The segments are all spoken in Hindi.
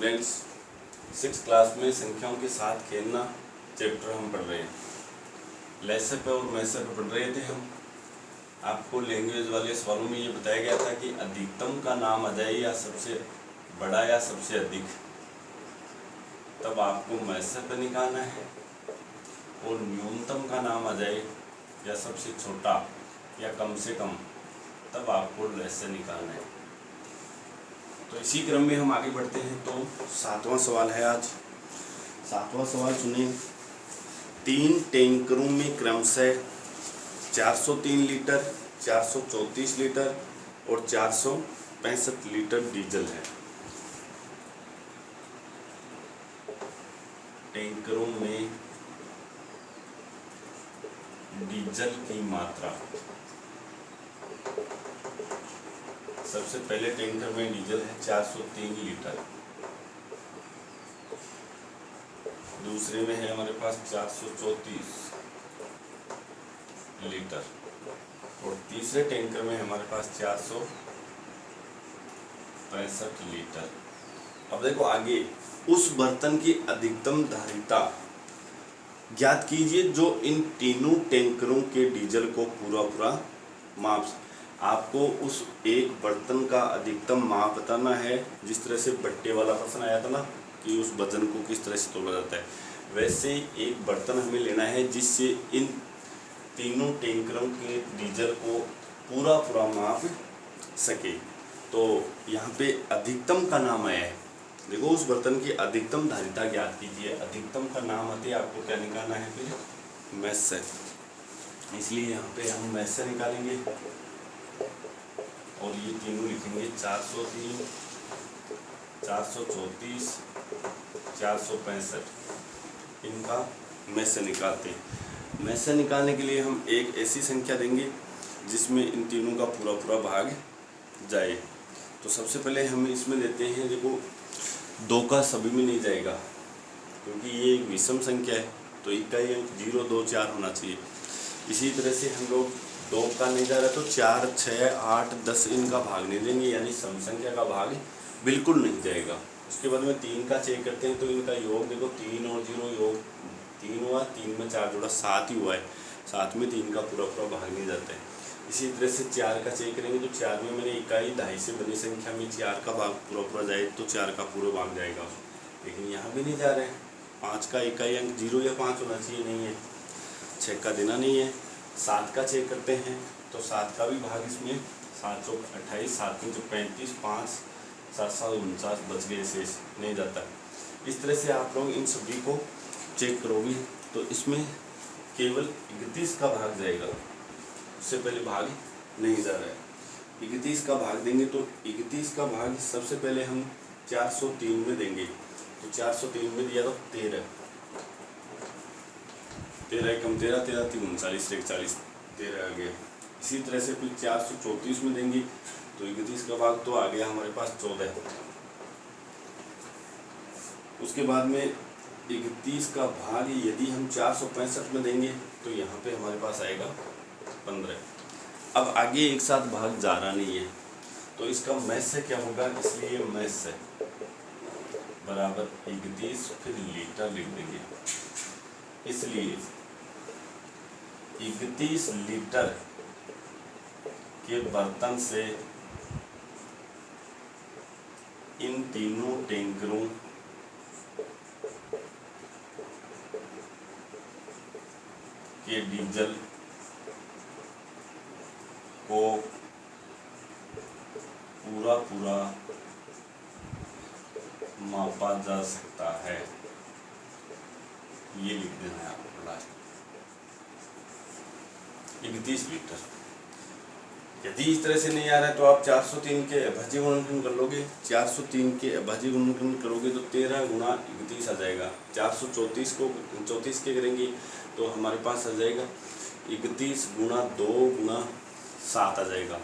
स्टूडेंट्स, 6th क्लास में संख्याओं के साथ खेलना चैप्टर हम पढ़ रहे हैं। लेसन पे और मैसेज पे पढ़ रहे थे हम। आपको लैंग्वेज वाले सवालों में ये बताया गया था कि अधिकतम का नाम आ जाए या सबसे बड़ा या सबसे अधिक, तब आपको मैसेज पे निकालना है, और न्यूनतम का नाम आ जाए या सबसे छोटा या कम से कम, तब आपको लेसन निकालना है। तो इसी क्रम में हम आगे बढ़ते हैं। तो 7वां सवाल है आज। 7वां सवाल सुनिए। 3 टैंकरों में क्रमशः 403 लीटर, 434 लीटर और 465 लीटर डीजल है। टैंकरों में डीजल की मात्रा, सबसे पहले टैंकर में डीजल है 403 लीटर, दूसरे में है हमारे पास 434 लीटर और तीसरे टैंकर में हमारे पास 465 लीटर। अब देखो आगे, उस बर्तन की अधिकतम धारिता ज्ञात कीजिए जो इन तीनों टैंकरों के डीजल को पूरा माप। आपको उस एक बर्तन का अधिकतम माप बताना है। जिस तरह से बट्टे वाला प्रश्न आया था ना कि उस वजन को किस तरह से तोला जाता है, वैसे एक बर्तन हमें लेना है जिससे इन तीनों टैंकरों के डीजल को पूरा माप सके। तो यहाँ पे अधिकतम का नाम आया है। देखो, उस बर्तन की अधिकतम धारिता ज्ञात कीजिए। अधिकतम का नाम आते ही आपको क्या निकालना है, फिर मैसे। इसलिए यहाँ पे हम मैसे निकालेंगे और ये तीनों लिखेंगे 403, 434, 465। इनका मैसे निकालते हैं। मैसे निकालने के लिए हम एक ऐसी संख्या देंगे जिसमें इन तीनों का पूरा भाग जाए। तो सबसे पहले हम इसमें देते हैं, देखो 2 का सभी में नहीं जाएगा क्योंकि ये एक विषम संख्या है, तो इकाई अंक 0, 2, 4 होना चाहिए। इसी तरह से हम लोग 2 का नहीं जा रहा तो 4, 6, 8, 10 इनका भाग नहीं देंगे, यानी सम संख्या का भाग बिल्कुल नहीं जाएगा। उसके बाद में 3 का चेक करते हैं तो इनका योग देखो, 3 और 0 योग 3 हुआ, 3 में 4 जोड़ा 7 ही हुआ है, 7 में 3 का पूरा भाग नहीं जाता है। इसी तरह से 4 का चेक करेंगे तो 4 में मैंने इकाई 2.5 से बनी संख्या में 4 का भाग पूरा जाए तो 4 का पूरा भाग जाएगा, लेकिन यहाँ भी नहीं जा रहे हैं। 5 का इकाई अंक 0 या 5 होना चाहिए, नहीं है। 6 का देना नहीं है। 7 का चेक करते हैं तो 7 का भी भाग इसमें 7 चौक 28, 7 3 35, 5 7 7 49 बच गए, शेष नहीं जाता। इस तरह से आप लोग इन सभी को चेक करोगे तो इसमें केवल 31 का भाग जाएगा, उससे पहले भाग नहीं जा रहा है। 31 का भाग देंगे तो 31 का भाग सबसे पहले हम 403 में देंगे। तो 403 में दिया तो 13 कम 13, 13 3 39, 41, 13 आ गया। इसी तरह से फिर 434 में देंगे तो 31 का भाग तो आ गया हमारे पास 14। उसके बाद में 31 का भाग यदि हम 465 में देंगे तो यहाँ पे हमारे पास आएगा 15। अब आगे एक साथ भाग जा रहा नहीं है तो इसका मैथ से क्या होगा, इसलिए मैथ से बराबर 31 फिर लीटर लिख देंगे। इसलिए 31 लीटर के बर्तन से इन तीनों टैंकरों के डीजल को पूरा मापा जा सकता है। ये लिख देना है आपको लास्ट 31 लीटर। यदि इस तरह से नहीं आ रहा है तो आप 403 के अभाज्य गुणनखंड कर लोगे। 403 के अभाज्य गुणनखंड करोगे तो 13 गुणा 31 आ जाएगा। 434 को 34 के करेंगे तो हमारे पास आ जाएगा 31 गुणा 2 गुणा 7 आ जाएगा,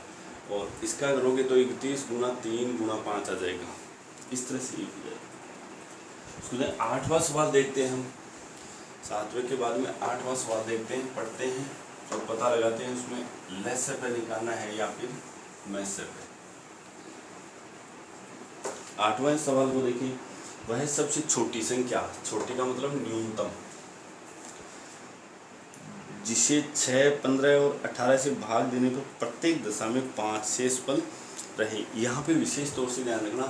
और इसका करोगे तो 31 गुणा 3 गुणा 5 आ जाएगा। इस तरह से लिख जाएगा। उसके बाद 8वां सवाल देखते हैं हम। 7वें के बाद में 8वां सवाल देखते हैं, पढ़ते हैं और पता लगाते हैं उसमें लेस से पे निकालना है या फिर मैथ से पे। 8वां सवाल को देखिए। वह सबसे छोटी संख्या, छोटी का मतलब न्यूनतम, जिसे 6, 15 और 18 से भाग देने पर प्रत्येक दशा में 5 शेषफल रहे। यहाँ पे विशेष तौर से ध्यान रखना,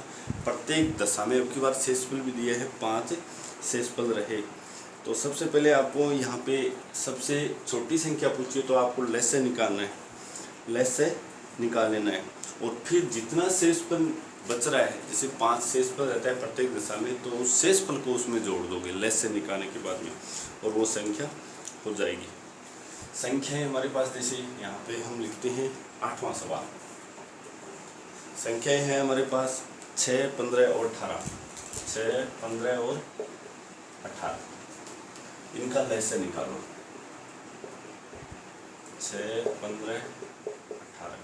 प्रत्येक दशा में अब की बार शेषफल भी दिया है, 5 शेषफल रहे। तो सबसे पहले आपको यहाँ पे सबसे छोटी संख्या पूछिए तो आपको लस्य निकालना है, लस्य निकाल लेना है, और फिर जितना शेषफल बच रहा है, जैसे 5 शेषफल रहता है प्रत्येक दशा में, तो उस शेषफल को उसमें जोड़ दोगे लस्य निकालने के बाद में, और वो संख्या हो जाएगी। संख्याएं हमारे पास जैसे यहाँ पे हम लिखते हैं 8वां सवाल, संख्याएं हैं हमारे पास 6, 15 और 18, 6, 15 और 18, इनका लस्य निकालो। 6, 15, 18,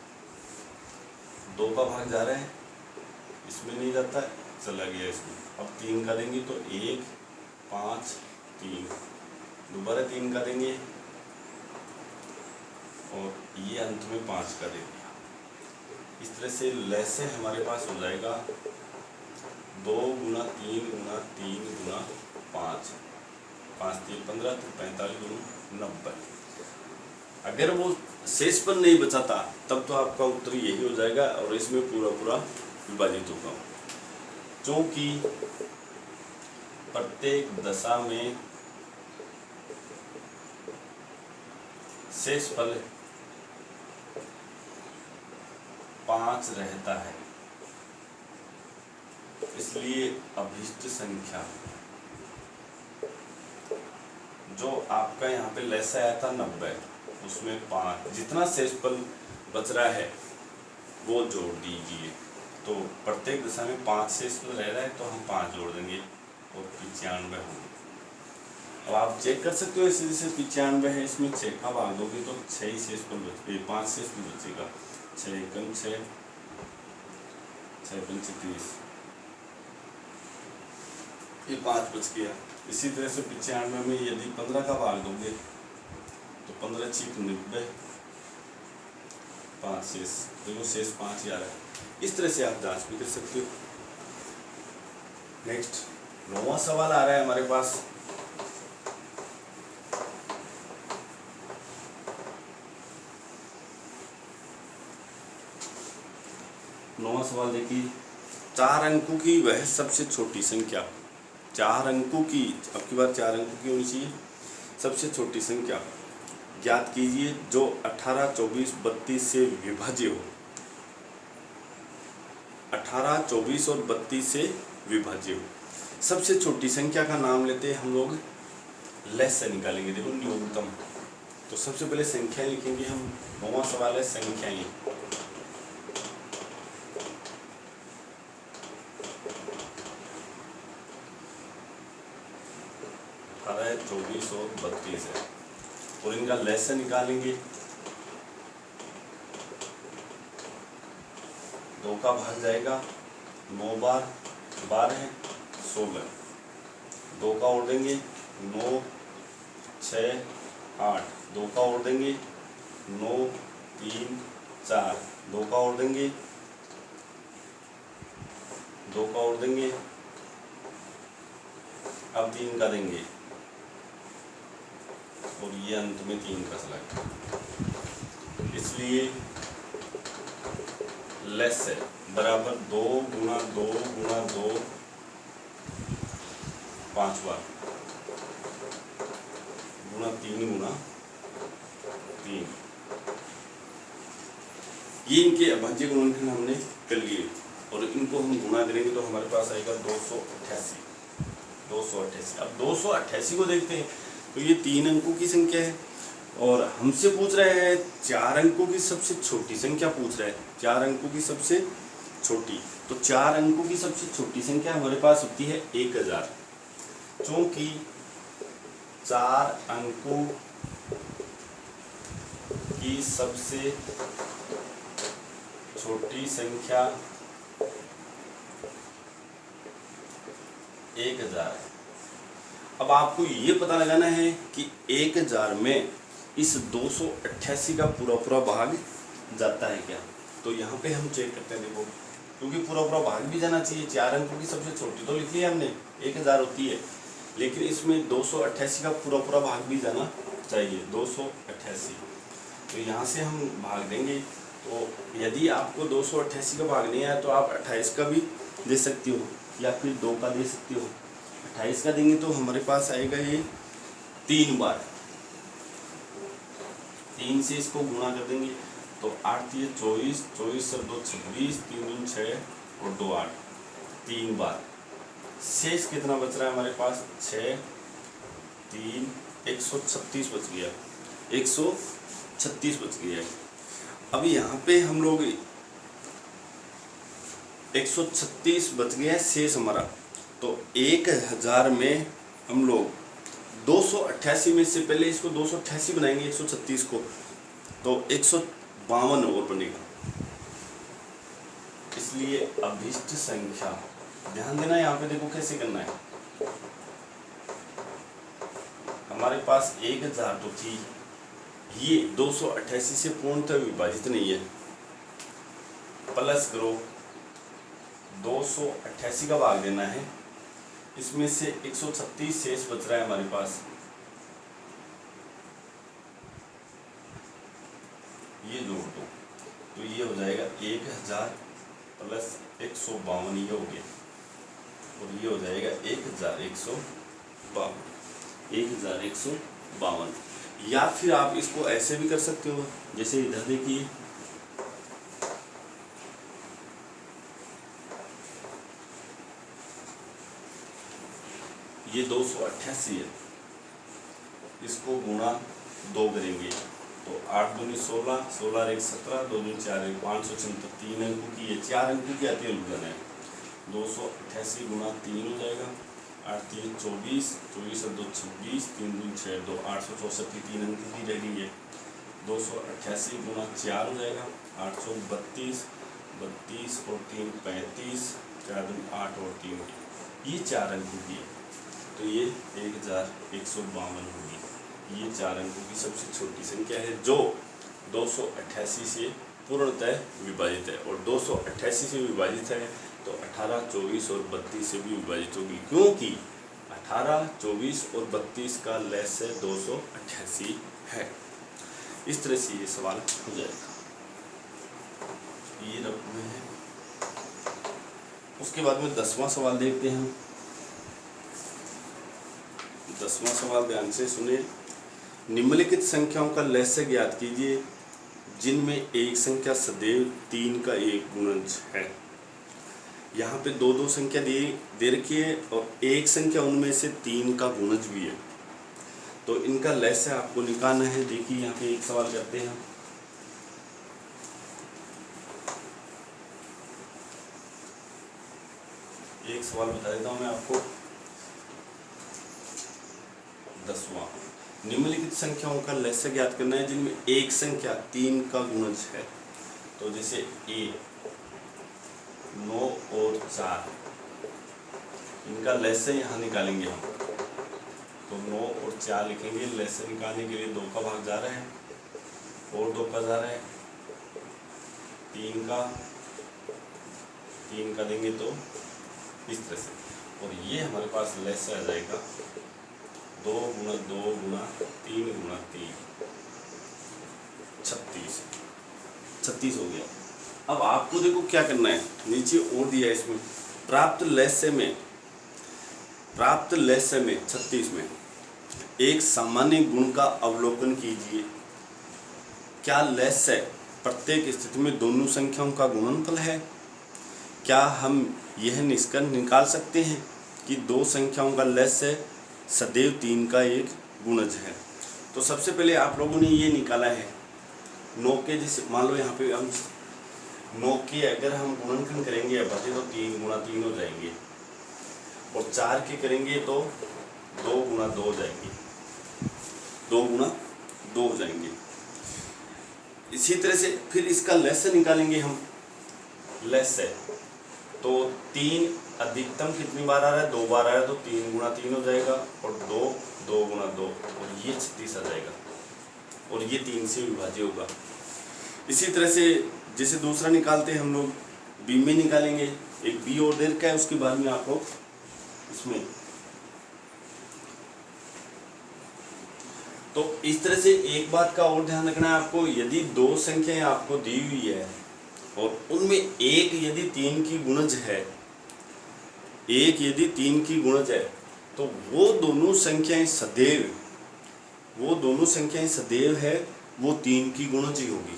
2 का भाग जा रहा है, इसमें नहीं जाता, चला गया इसमें। अब 3 का देंगे तो 1, 5, 3, दोबारा 3 का देंगे और ये अंत में 5 का दे दिया। इस तरह से लस्य हमारे पास हो जाएगा 2 गुना 3 गुना 3 गुना 5, 5 3 15, तो 45 गुना 90। अगर वो शेषफल नहीं बचाता तब तो आपका उत्तर यही हो जाएगा और इसमें पूरा पूरा विभाजित होगा, क्योंकि प्रत्येक दशा में शेषफल 5 रहता है, इसलिए अभीष्ट संख्या जो आपका यहाँ पे लस्य आया था 90, उसमें 5, जितना शेषफल बच रहा है वो जोड़ दीजिए। तो प्रत्येक दशा में 5 शेषफल रह रहा है तो हम 5 जोड़ देंगे और 95 होंगे। अब आप चेक कर सकते हो, ऐसे जैसे 95 है, इसमें 6 का भाग दोगे तो 6 ही शेषफल बचेगा, 5 शेषफल बचेगा। 6 एकम 6, 6 पंच 30, ये 5 बच गया। इसी तरह से 95 में यदि 15 का भाग दोगे तो 15 छिक 90, 5 शेष, देखो शेष 5 ही आ रहा है। इस तरह से आप जांच भी कर सकते हो। नेक्स्ट 9वां सवाल आ रहा है हमारे पास। नौवां सवाल देखिए, 4 अंकों की वह सबसे छोटी संख्या, 4 अंकों की, अब की बार 4 अंकों की होनी चाहिए, सबसे छोटी संख्या ज्ञात कीजिए जो 18, 24, 32 से विभाज्य हो। 18, 24 और 32 से विभाज्य हो। सबसे छोटी संख्या का नाम लेते हैं हम लोग, लस्य निकालेंगे। देखो न्यूनतम, तो सबसे पहले संख्याएं लिखेंगे हम। 9वां सवाल है संख्याएं। 18, 24 और 32 है, और इनका लस्य निकालेंगे। 2 का भाग जाएगा 9 बार, 12, 16, 2 का और देंगे 9, 6, 8, 2 का और देंगे 9, 3, 4, 2 का और देंगे, 2 का और देंगे, अब 3 का देंगे और ये अंत में 3 का चला गया। इसलिए लस्य बराबर 2 गुना 2 गुना 2, 5 बार, गुना 3 गुना 3। ये इनके अभाज्य गुणनखंड हमने कर लिए और इनको हम गुणा करेंगे तो हमारे पास आएगा 288। 288। अब 288 को देखते हैं तो ये 3 अंकों की संख्या है और हमसे पूछ रहा है 4 अंकों की सबसे छोटी संख्या पूछ रहा है। 4 अंकों की सबसे छोटी, तो 4 अंकों की सबसे छोटी संख्या हमारे पास होती है 1000, क्योंकि 4 अंकों की सबसे छोटी संख्या 1000 है। अब आपको ये पता लगाना है कि 1000 में इस 288 का पूरा पूरा भाग जाता है क्या। तो यहाँ पे हम चेक करते हैं। देखो क्योंकि पूरा पूरा भाग भी जाना चाहिए। 4 अंकों की सबसे छोटी तो लिख लिया हमने, 1000 होती है, लेकिन इसमें 288 का पूरा पूरा भाग भी जाना चाहिए, 288। तो यहाँ से हम भाग देंगे। तो यदि आपको 288 का भाग नहीं आया तो आप 28 का भी दे सकते हो या फिर 2 का दे सकते हो। 28 का देंगे तो हमारे पास आएगा ये 3 बार, 3 से इसको गुणा कर देंगे तो 8 3 24, 24 और 2 26, 3 दूनी 6 और 2 8, 3 बार। शेष कितना बच रहा है हमारे पास? 6 3 136 बच गया, 136 बच गया है। अब यहाँ पे हम लोग 136 बच गया है शेष हमारा। तो 1000 में हम लोग 288 में से पहले इसको 288 बनाएंगे 136 को, तो 152 और बनेगा। इसलिए अभीष्ट संख्या, ध्यान देना यहाँ पे, देखो कैसे करना है। हमारे पास 1000 तो थी, ये 288 से पूर्णतः विभाजित नहीं है, प्लस करो 288 का भाग देना है, इसमें से 136 शेष बच रहा है हमारे पास। ये जोड़ दो तो ये हो जाएगा 1000 प्लस 152, ये हो गया, और ये हो जाएगा 1152, 1152। या फिर आप इसको ऐसे भी कर सकते हो, जैसे इधर देखिए, ये 288 है, इसको गुणा 2 करेंगे तो 8 दूनी 16, 16 1 17, 2 दूनी 4 1 576, 3 अंकों की है, 4 अंकों की आती है उलझन है। 288 गुणा 3 हो जाएगा, 8 3 24, 24 और 2 26, 3 दूनी 6 2 864 की 3 अंकों की रह गई है। 288 गुणा 4 हो जाएगा, 832, 32 और 3 35, 4 दूनी 8 और 3, ये 4 अंकों की है, तो ये 1152 होगी। ये 4 अंकों की सबसे छोटी संख्या है जो 288 से पूर्णतः विभाजित है, और 288 से विभाजित है तो 18, 24 और 32 से भी विभाजित होगी, क्योंकि 18, 24 और 32 का लसागु 288 है। इस तरह से ये सवाल हो जाएगा। ये रफ में है। उसके बाद में 10वां सवाल देखते हैं। 10वां सवाल ध्यान से सुने। निम्नलिखित संख्याओं का लसागु ज्ञात कीजिए जिनमें एक संख्या सदैव 3 का एक गुणज है। यहाँ पे 2 संख्या दे रखी है और एक संख्या उनमें से 3 का गुणज भी है, तो इनका लसागु आपको निकालना है। देखिए यहाँ पे एक सवाल करते हैं। एक सवाल बता देता हूँ मैं आपको। 10वां, निम्नलिखित संख्याओं का लसागु ज्ञात करना है जिनमें एक संख्या 3 का गुणज है। तो जैसे a 9 और 4, इनका लसागु यहाँ निकालेंगे हम, तो 9 और 4 लिखेंगे। लसागु निकालने के लिए 2 का भाग जा रहा है और 2 का जा रहा है, 3 का देंगे तो इस तरह से, और ये हमारे पास लसागु आ जाएगा 2 गुणा 2 गुणा 3 गुणा 3, 36 हो गया। अब आपको देखो क्या करना है, नीचे और दिया है इसमें, प्राप्त लसागु में 36 में एक सामान्य गुण का अवलोकन कीजिए। क्या लसागु प्रत्येक स्थिति में दोनों संख्याओं का गुणनफल है? क्या हम यह निष्कर्ष निकाल सकते हैं कि 2 संख्याओं का लसागु सदैव 3 का एक गुणज है? तो सबसे पहले आप लोगों ने ये निकाला है 9 के, जैसे मान लो यहाँ पे हम 9 के अगर हम गुणनखंड करेंगे बचे तो 3 गुणा 3 हो जाएंगे, और 4 के करेंगे तो 2 गुणा 2 हो जाएंगे, 2 गुणा 2 हो जाएंगे। इसी तरह से फिर इसका लसागु निकालेंगे हम। लसागु तो 3 अधिकतम कितनी बार आ रहा है? 2 बार आ रहा है, तो 3 गुणा 3 हो जाएगा, और 2 गुणा 2, और ये 36 आ जाएगा, और ये 3 से विभाज्य होगा। इसी तरह से जैसे दूसरा निकालते हैं हम लोग बी में निकालेंगे, एक बी और दे रखा है, उसके बाद में आप लोग इसमें, तो इस तरह से एक बात का और ध्यान रखना है आपको, यदि दो संख्याएं आपको दी हुई है और उनमें एक यदि 3 की गुणज है, एक यदि 3 की गुणज है, तो वो दोनों संख्याएं सदैव है वो 3 की गुणज ही होगी।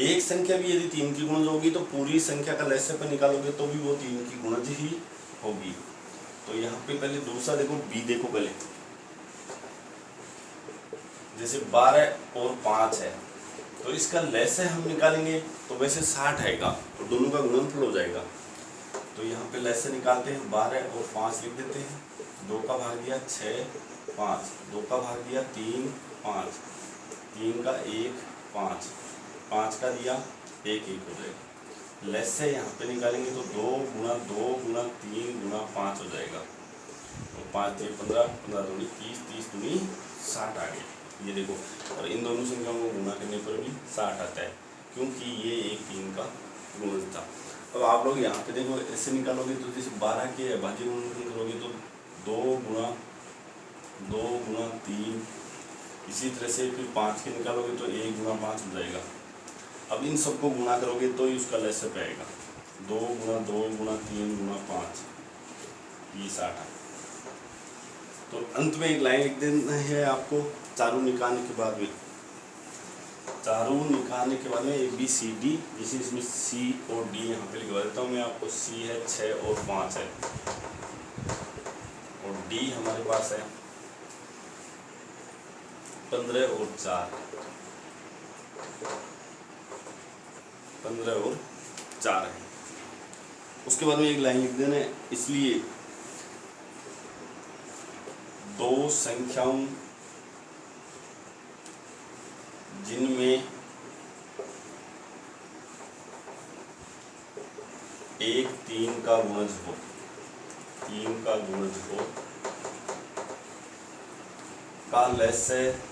एक संख्या भी यदि 3 की गुणज होगी तो पूरी संख्या का लसागु पर निकालोगे तो भी वो 3 की गुणज ही होगी। तो यहाँ पे पहले दूसरा देखो, बी देखो पहले, जैसे 12 और 5 है, तो इसका लसागु हम निकालेंगे तो वैसे 60 आएगा और दोनों का गुणनफल हो जाएगा। तो यहाँ पे लसागु निकालते हैं, 12 और 5 लिख देते हैं, 2 का भाग दिया 6 5, 2 का भाग दिया 3 5, 3 का 1 5, 5 का दिया 1 1 हो जाएगा। लसागु यहाँ पे निकालेंगे तो 2 गुणा 2 गुणा 3 गुणा 5 हो जाएगा। तो 5 3 15, 15 दूनी 30, 30 दूनी 60 आ गया। ये देखो, और इन दोनों संख्याओं को गुणा करने पर भी 60 आता है, क्योंकि ये एक 3 का गुणज था। अब आप लोग यहाँ पे देखो, ऐसे निकालोगे तो जैसे 12 के अभाज्य गुणनखंड करोगे तो 2 गुणा 3, इसी तरह से फिर 5 के निकालोगे तो 1 गुणा 5 हो जाएगा। अब इन सबको गुणा करोगे तो ही उसका लसागु आएगा, 2 गुणा 3 गुणा 5, ये 60। तो अंत में एक लाइन लिख देना है आपको, चारों निकालने के बाद में ए बी सी डी, जैसे इसमें सी और डी यहाँ पे लिखवा देता हूँ मैं आपको। सी है 6 और 5 है, और डी हमारे पास है 15 और 4, 15 और 4 है। उसके बाद में एक लाइन लिख देना है, इसलिए दो संख्याओं जिनमें एक 3 का गुणज हो, 3 का गुणज हो का लसागु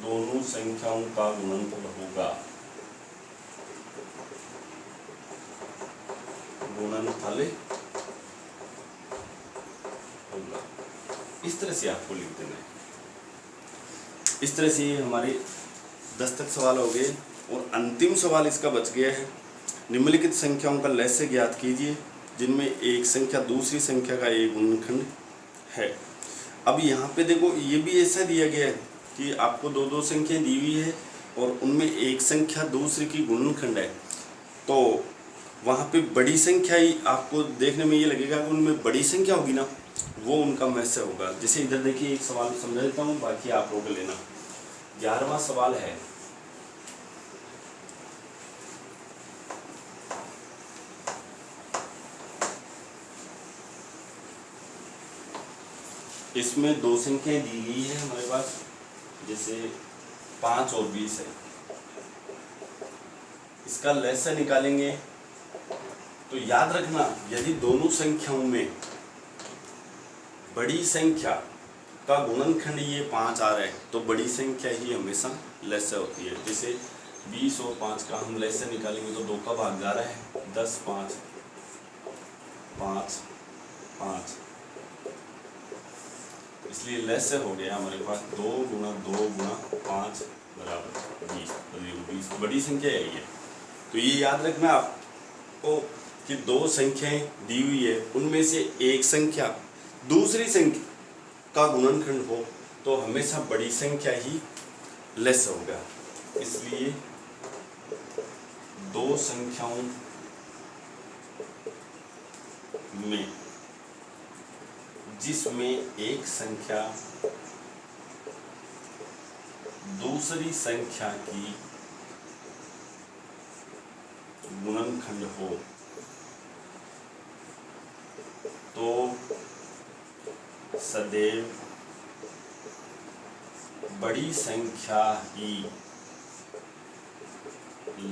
दोनों संख्याओं का गुणनफल होगा, गुणनफल होगा। इस तरह से आपको लिख देना है। इस तरह से हमारे 10 तक सवाल हो गए, और अंतिम सवाल इसका बच गया है। निम्नलिखित संख्याओं का लसागु ज्ञात कीजिए जिनमें एक संख्या दूसरी संख्या का एक गुणनखंड है। अब यहाँ पे देखो, ये भी ऐसा दिया गया है कि आपको दो संख्याएं दी हुई है और उनमें एक संख्या दूसरी की गुणनखंड है, तो वहाँ पे बड़ी संख्या ही आपको देखने में ये लगेगा कि उनमें बड़ी संख्या होगी ना, वो उनका लसागु होगा। जैसे इधर देखिए, एक सवाल समझा देता हूँ, बाकी आप लोग लेना। 11वां सवाल है, इसमें दो संख्याएं दी गई है हमारे पास, जैसे 5 और 20 है। इसका लसागु निकालेंगे तो याद रखना, यदि दोनों संख्याओं में बड़ी संख्या का गुणनखंड ये 5 आ रहा है तो बड़ी संख्या ही हमेशा लसागु होती है। जैसे 20 और 5 का हम लसागु निकालेंगे तो 2 का भाग जा रहा है 10 5 5 5, इसलिए लसागु हो गया हमारे पास 2 गुणा 5 बराबर 20। बड़ी संख्या यही है। तो ये याद रखना आपको कि दो संख्याएं दी हुई है, उनमें से एक संख्या दूसरी संख्या का गुणनखंड हो तो हमेशा बड़ी संख्या ही लसागु होगा। इसलिए दो संख्याओं में जिसमें एक संख्या दूसरी संख्या की गुणनखंड हो तो सदैव बड़ी संख्या ही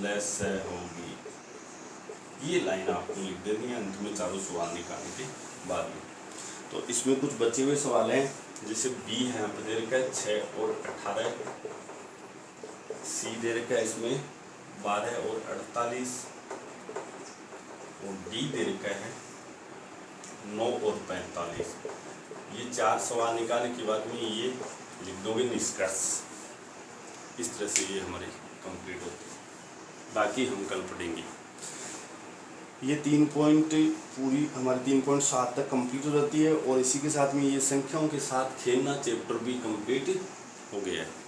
लसागु होगी। ये लाइन आपको लिख देनी है अंत में चारों सवाल निकालने के बाद में। तो इसमें कुछ बचे हुए सवाल हैं, जैसे बी है यहाँ पे दे रखा है 6 और 18, सी दे रखा है इसमें 12 और 48 और डी दे रखा है 9 और 45। ये 4 सवाल निकालने के बाद में ये लिख दोगे निष्कर्ष। इस तरह से ये हमारे कंप्लीट होते हैं, बाकी हम कल पढ़ेंगे। ये 3 पॉइंट पूरी हमारी 3.7 तक कंप्लीट हो जाती है और इसी के साथ में ये संख्याओं के साथ खेलना चैप्टर भी कंप्लीट हो गया है।